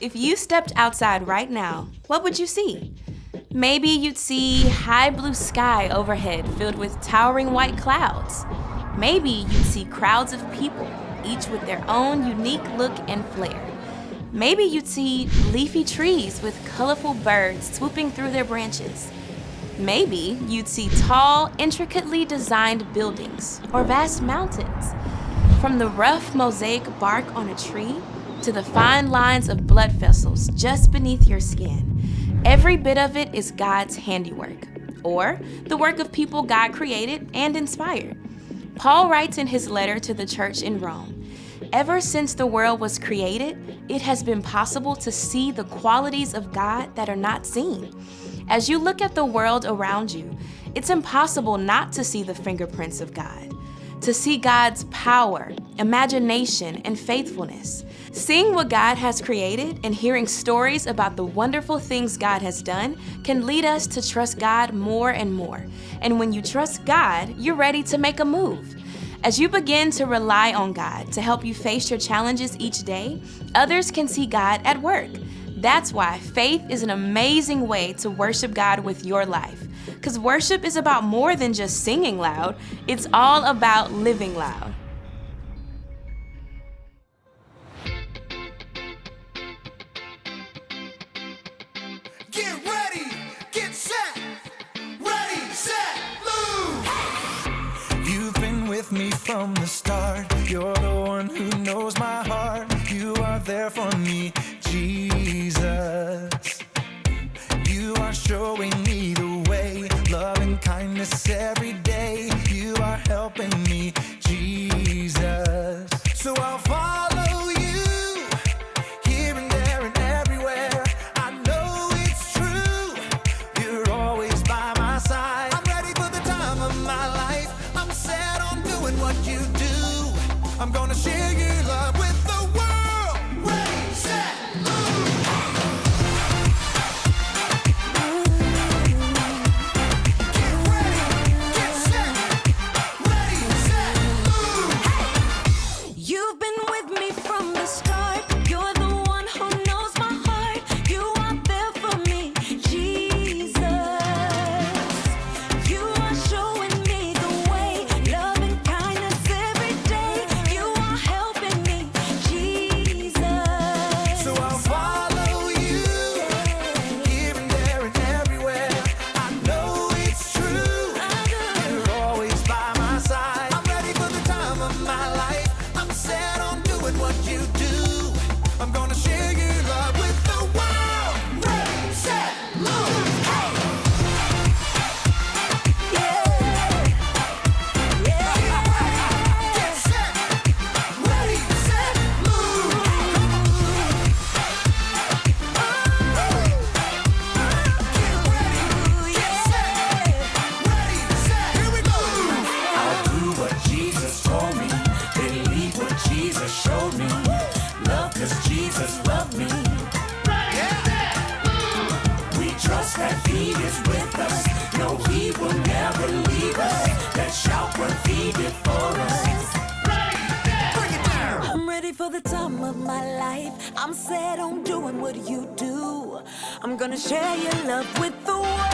If you stepped outside right now, what would you see? Maybe you'd see high blue sky overhead filled with towering white clouds. Maybe you'd see crowds of people, each with their own unique look and flair. Maybe you'd see leafy trees with colorful birds swooping through their branches. Maybe you'd see tall, intricately designed buildings or vast mountains. From the rough mosaic bark on a tree to the fine lines of blood vessels just beneath your skin, every bit of it is God's handiwork, or the work of people God created and inspired. Paul writes in his letter to the church in Rome, "Ever since the world was created, it has been possible to see the qualities of God that are not seen." As you look at the world around you, it's impossible not to see the fingerprints of God, to see God's power, imagination, and faithfulness. Seeing what God has created and hearing stories about the wonderful things God has done can lead us to trust God more and more. And when you trust God, you're ready to make a move. As you begin to rely on God to help you face your challenges each day, others can see God at work. That's why faith is an amazing way to worship God with your life. Because worship is about more than just singing loud, it's all about living loud. Get ready, get set, ready, set, move. You've been with me from the start. You're the one who knows my heart. You are there for me, Jesus. You are showing me the way, love and kindness every day. You are helping me, Jesus. So I'll follow you, here and there and everywhere. I know it's true, you're always by my side. I'm ready for the time of my life. I'm set on doing what you do. I'm gonna share your love with the world. Ready, set, move. You've been with me from the start. You're the one who knows my heart. You are there for me, Jesus. You are showing me the way, love and kindness every day. You are helping me, Jesus. So I'll follow you, here and there and everywhere. I know it's true, you're always by my side. I'm ready for the time of my life. I'm set on doing what you do. I'm gonna share your love with the world. Ready, set, move. Get set, ready, set, move. Here we go. I'll do what Jesus told me, believe what Jesus showed me, love 'cause Jesus loved me. We trust that He is with us, no, He will never leave us. Let's shout what He did for us. Bring it down. I'm ready for the time of my life. I'm set on doing what you do. I'm gonna share your love with the world.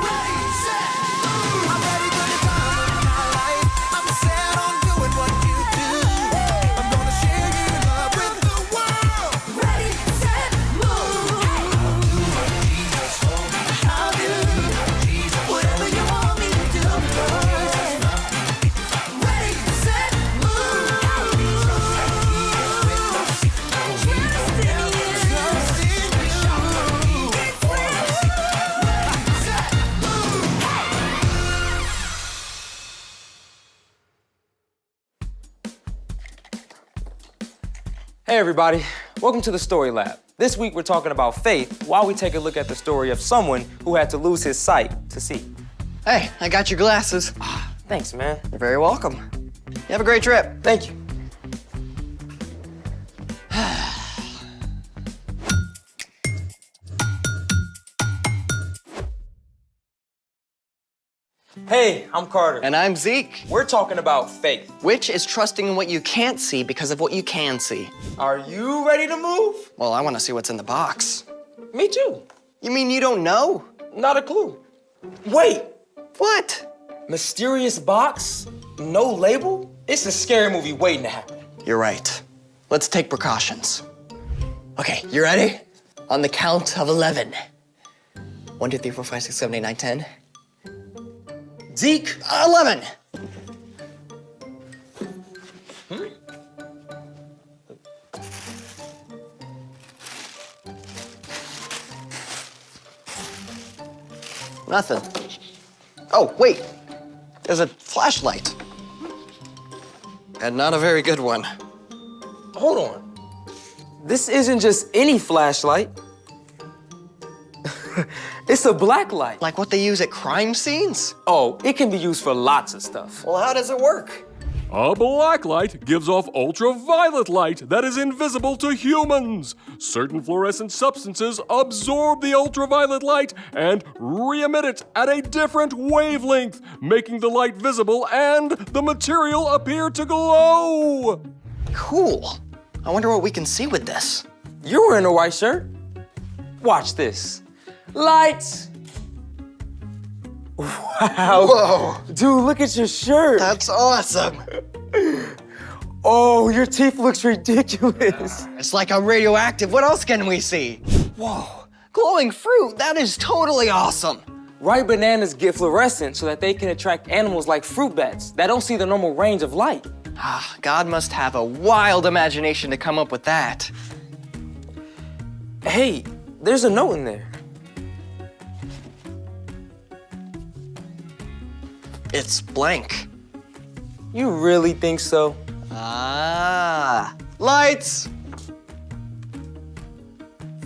Ready, set, move. I'm ready for the time of my life. I'm set on doing what you do. I'm gonna share your love with the world. Ready, set, move. I'll do what Jesus told me. I'll do Jesus whatever you want me to do. ready, set, move. Trust in you. Trust in you. Set, move. Hey everybody, welcome to the Story Lab. This week we're talking about faith while we take a look at the story of someone who had to lose his sight to see. Hey, I got your glasses. Thanks, man. You're very welcome. You have a great trip. Thank you. Hey, I'm Carter. And I'm Zeke. We're talking about faith. Which is trusting in what you can't see because of what you can see. Are you ready to move? Well, I want to see what's in the box. Me too. You mean you don't know? Not a clue. Wait, What? mysterious box? No label? It's a scary movie waiting to happen. You're right. Let's take precautions. Okay, you ready? On the count of 11. 1, 2, 3, 4, 5, 6, 7, 8, 9, 10. Zeke, 11. Nothing. Oh, wait. There's a flashlight. And not a very good one. hold on. This isn't just any flashlight. It's a black light. Like what they use at crime scenes? Oh, it can be used for lots of stuff. Well, how does it work? A black light gives off ultraviolet light that is invisible to humans. Certain fluorescent substances absorb the ultraviolet light and re-emit it at a different wavelength, making the light visible and the material appear to glow. Cool. I wonder what we can see with this. You're wearing a white shirt. Watch this. Lights. Wow. Whoa. Dude, look at your shirt. That's awesome. Oh, your teeth looks ridiculous. It's like I'm radioactive. What else can we see? Whoa. Glowing fruit. That is totally awesome. Ripe bananas get fluorescent so that they can attract animals like fruit bats that don't see the normal range of light. Ah, God must have a wild imagination to come up with that. Hey, there's a note in there. It's blank. You really think so? Ah. Lights.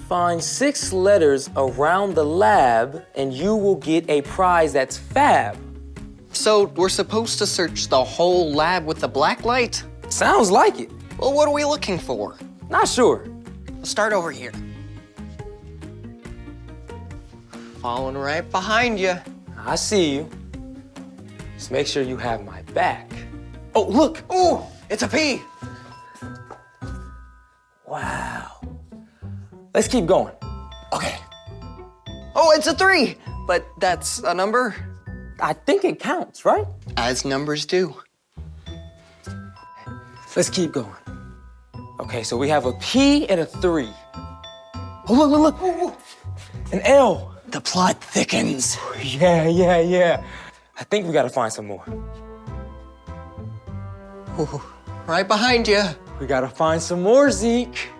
Find 6 letters around the lab and you will get a prize that's fab. So we're supposed to search the whole lab with the black light? Sounds like it. Well, what are we looking for? Not sure. Let's start over here. Following right behind you. I see you. Just make sure you have my back. Oh, look. Ooh, it's a P. Wow. Let's keep going. Okay. Oh, it's a 3. But that's a number? I think it counts, right? As numbers do. Let's keep going. Okay, so we have a P and a 3. Oh, look. Ooh. An L. The plot thickens. Yeah. I think we gotta find some more. Ooh, right behind you. We gotta find some more, Zeke.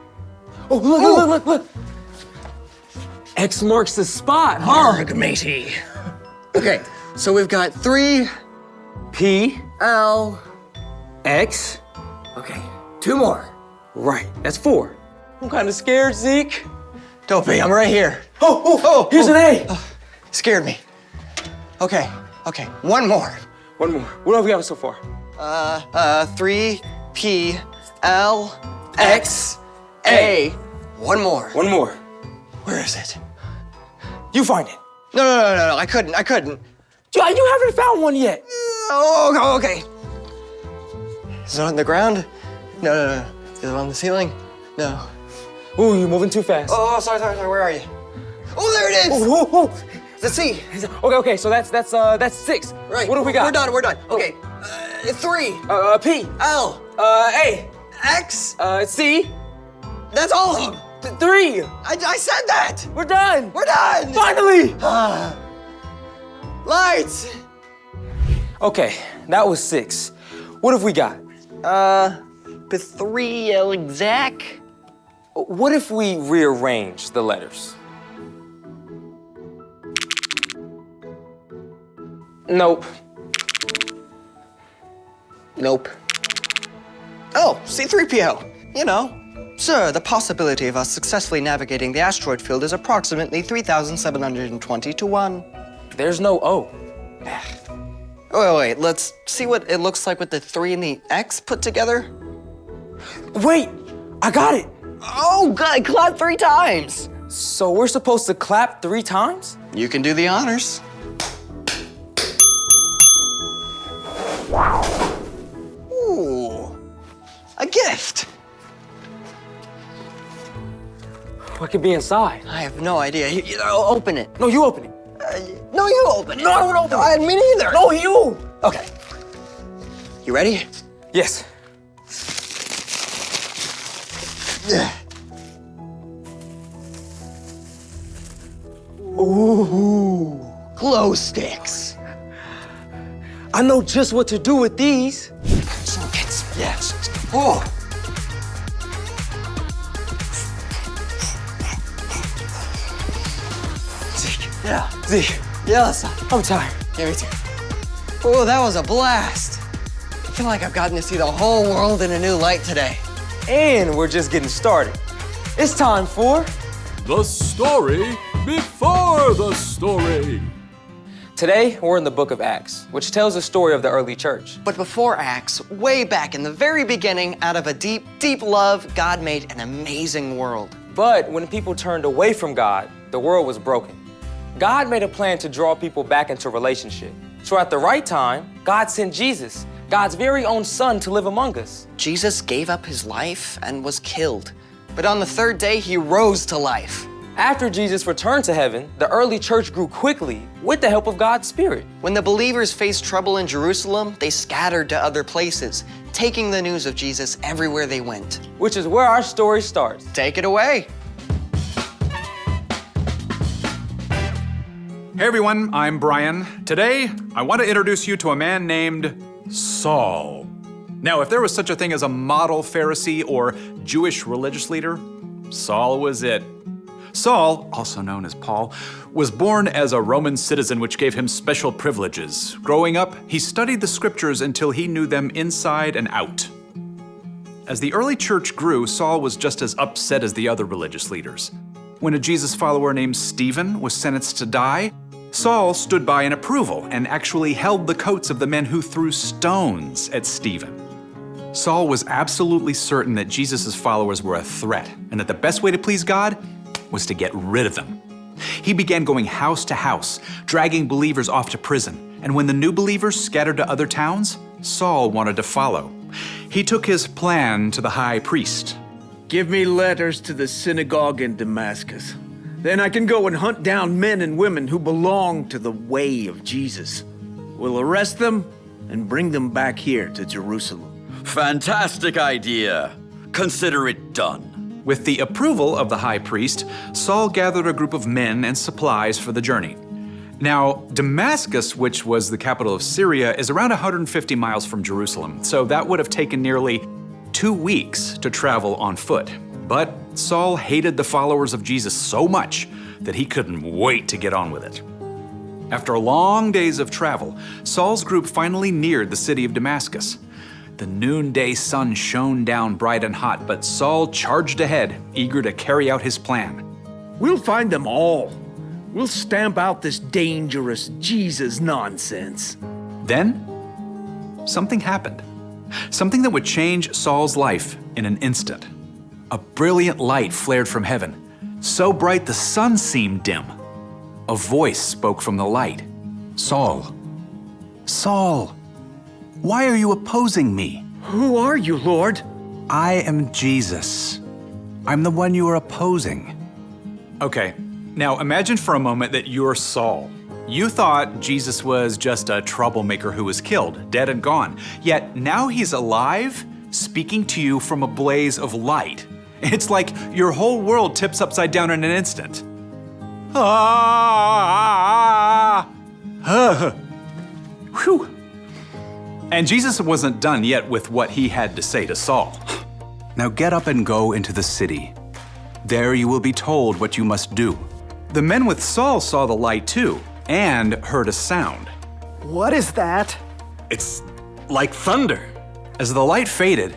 Oh, look. X marks the spot, huh? Arg, matey. Okay, so we've got 3, P, L. X. Okay, 2 more. Right, that's 4. I'm kinda scared, Zeke. Don't be, I'm right here. Oh, here's an A. Scared me. Okay, 1 more. 1 more. What have we got so far? 3, P, L, X, A. 1 more. 1 more. Where is it? You find it. No, I couldn't. You haven't found one yet. Oh, okay. Is it on the ground? No. Is it on the ceiling? No. Ooh, you're moving too fast. Oh, sorry, where are you? Oh, there it is! Oh. The C. Okay, so that's 6. Right. What have we got? We're done. Okay. 3, P, L, A, X. C, That's all of them. 3. I said that. We're done. We're done. Finally. Lights. Okay, that was 6. What have we got? The 3 exact. What if we rearrange the letters? Nope. Oh, C-3PO. You know. Sir, the possibility of us successfully navigating the asteroid field is approximately 3,720 to 1. There's no O. Wait, let's see what it looks like with the 3 and the X put together. Wait, I got it. Oh, good, clap 3 times. So we're supposed to clap 3 times? You can do the honors. could be inside? I have no idea. Open it. No, you open it. No, you open it. No, I won't open it. Me neither. No, you. Okay. You ready? Yes. Ooh, glow sticks. I know just what to do with these. Yes. Oh. Zeke. Yeah. Zeke, Yes. I'm tired. Yeah, me too. Oh, that was a blast. I feel like I've gotten to see the whole world in a new light today. And we're just getting started. It's time for The story before the story. Today, we're in the book of Acts, which tells the story of the early church. But before Acts, way back in the very beginning, out of a deep, deep love, God made an amazing world. But when people turned away from God, the world was broken. God made a plan to draw people back into relationship. So at the right time, God sent Jesus, God's very own son, to live among us. Jesus gave up his life and was killed. But on the third day, he rose to life. After Jesus returned to heaven, the early church grew quickly with the help of God's Spirit. When the believers faced trouble in Jerusalem, they scattered to other places, taking the news of Jesus everywhere they went. Which is where our story starts. Take it away. Hey everyone, I'm Brian. Today, I want to introduce you to a man named Saul. Now, if there was such a thing as a model Pharisee or Jewish religious leader, Saul was it. Saul, also known as Paul, was born as a Roman citizen, which gave him special privileges. Growing up, he studied the scriptures until he knew them inside and out. As the early church grew, Saul was just as upset as the other religious leaders. When a Jesus follower named Stephen was sentenced to die, Saul stood by in approval and actually held the coats of the men who threw stones at Stephen. Saul was absolutely certain that Jesus' followers were a threat and that the best way to please God was to get rid of them. He began going house to house, dragging believers off to prison, and when the new believers scattered to other towns, Saul wanted to follow. He took his plan to the high priest. Give me letters to the synagogue in Damascus. Then I can go and hunt down men and women who belong to the way of Jesus. We'll arrest them and bring them back here to Jerusalem. Fantastic idea. Consider it done. With the approval of the high priest, Saul gathered a group of men and supplies for the journey. Now, Damascus, which was the capital of Syria, is around 150 miles from Jerusalem, so that would have taken nearly 2 weeks to travel on foot. But Saul hated the followers of Jesus so much that he couldn't wait to get on with it. After long days of travel, Saul's group finally neared the city of Damascus. The noonday sun shone down bright and hot, but Saul charged ahead, eager to carry out his plan. We'll find them all. We'll stamp out this dangerous Jesus nonsense. Then, something happened. Something that would change Saul's life in an instant. A brilliant light flared from heaven, so bright the sun seemed dim. A voice spoke from the light. Saul, Saul, why are you opposing me? Who are you, Lord? I am Jesus. I'm the one you are opposing. Okay, now imagine for a moment that you're Saul. You thought Jesus was just a troublemaker who was killed, dead and gone. Yet now he's alive, speaking to you from a blaze of light. It's like your whole world tips upside down in an instant. Whew. And Jesus wasn't done yet with what he had to say to Saul. Now get up and go into the city. There you will be told what you must do. The men with Saul saw the light too, and heard a sound. What is that? It's like thunder. As the light faded,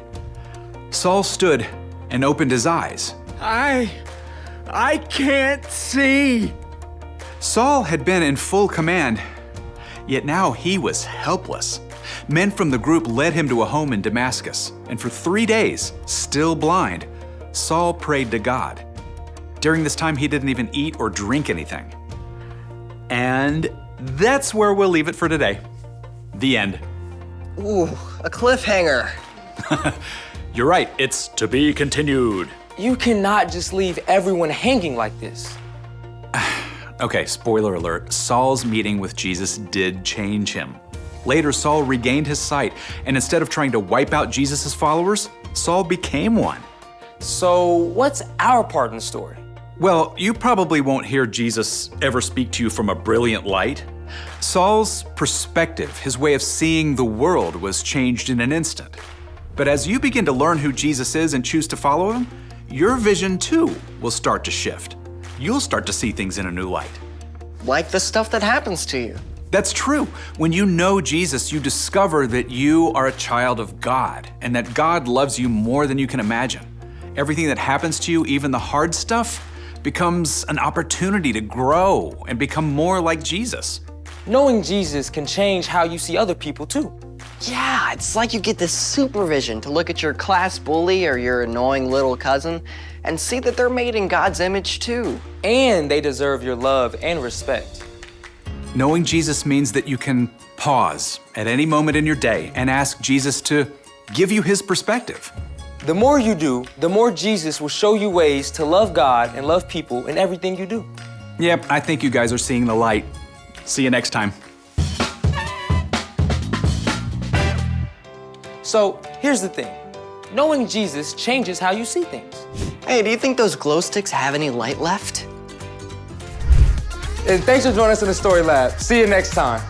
Saul stood and opened his eyes. I can't see. Saul had been in full command, yet now he was helpless. Men from the group led him to a home in Damascus, and for 3 days, still blind, Saul prayed to God. During this time, he didn't even eat or drink anything. And that's where we'll leave it for today. The end. Ooh, a cliffhanger. You're right, it's to be continued. You cannot just leave everyone hanging like this. Okay, spoiler alert. Saul's meeting with Jesus did change him. Later, Saul regained his sight, and instead of trying to wipe out Jesus' followers, Saul became one. So, what's our part in the story? Well, you probably won't hear Jesus ever speak to you from a brilliant light. Saul's perspective, his way of seeing the world, was changed in an instant. But as you begin to learn who Jesus is and choose to follow him, your vision too will start to shift. You'll start to see things in a new light. Like the stuff that happens to you. That's true. When you know Jesus, you discover that you are a child of God and that God loves you more than you can imagine. Everything that happens to you, even the hard stuff, becomes an opportunity to grow and become more like Jesus. Knowing Jesus can change how you see other people too. Yeah, it's like you get this supervision to look at your class bully or your annoying little cousin and see that they're made in God's image too. And they deserve your love and respect. Knowing Jesus means that you can pause at any moment in your day and ask Jesus to give you his perspective. The more you do, the more Jesus will show you ways to love God and love people in everything you do. Yep, I think you guys are seeing the light. See you next time. So, here's the thing. Knowing Jesus changes how you see things. Hey, do you think those glow sticks have any light left? And thanks for joining us in the Story Lab. See you next time.